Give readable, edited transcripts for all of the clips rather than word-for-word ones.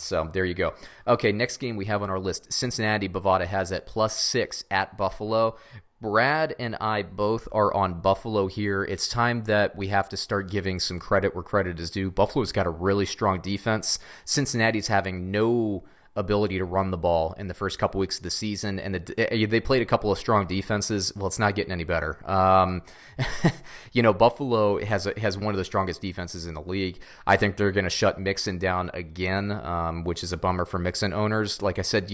So there you go. Okay, next game we have on our list, Cincinnati, Bovada has at +6 at Buffalo. Brad and I both are on Buffalo here. It's time that we have to start giving some credit where credit is due. Buffalo's got a really strong defense. Cincinnati's having no ability to run the ball in the first couple weeks of the season, and they played a couple of strong defenses. Well, it's not getting any better. Buffalo has one of the strongest defenses in the league. I think they're going to shut Mixon down again, which is a bummer for Mixon owners. Like I said,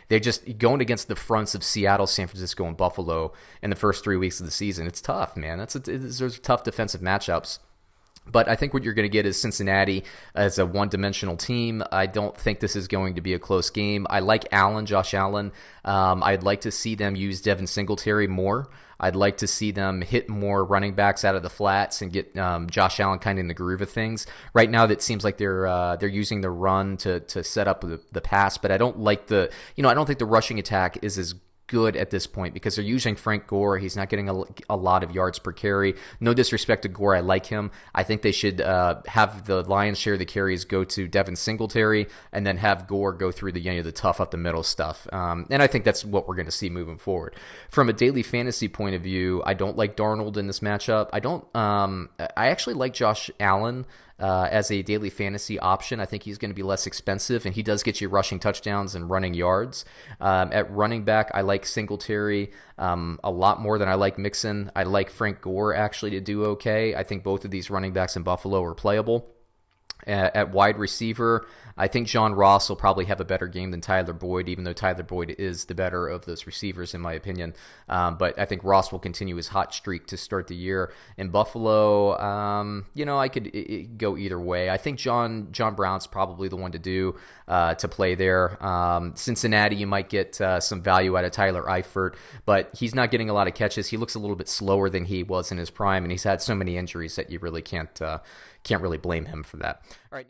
they're just going against the fronts of Seattle, San Francisco, and Buffalo in the first 3 weeks of the season. It's tough, man. There's tough defensive matchups. But I think what you're going to get is Cincinnati as a one-dimensional team. I don't think this is going to be a close game. I like Josh Allen. I'd like to see them use Devin Singletary more. I'd like to see them hit more running backs out of the flats and get Josh Allen kind of in the groove of things. Right now, that seems like they're using the run to set up the pass, but I don't like I don't think the rushing attack is as good at this point because they're using Frank Gore. He's not getting a lot of yards per carry. No disrespect to Gore. I like him. I think they should have the lion's share of the carries go to Devin Singletary and then have Gore go through the tough up the middle stuff. And I think that's what we're going to see moving forward. From a daily fantasy point of view, I don't like Darnold in this matchup. I actually like Josh Allen as a daily fantasy option. I think he's going to be less expensive, and he does get you rushing touchdowns and running yards. At running back, I like Singletary a lot more than I like Mixon. I like Frank Gore actually to do okay. I think both of these running backs in Buffalo are playable. At wide receiver, I think John Ross will probably have a better game than Tyler Boyd, even though Tyler Boyd is the better of those receivers, in my opinion. But I think Ross will continue his hot streak to start the year. In Buffalo, I could go either way. I think John Brown's probably the one to play there. Cincinnati, you might get some value out of Tyler Eifert, but he's not getting a lot of catches. He looks a little bit slower than he was in his prime, and he's had so many injuries that you really can't really blame him for that. All right.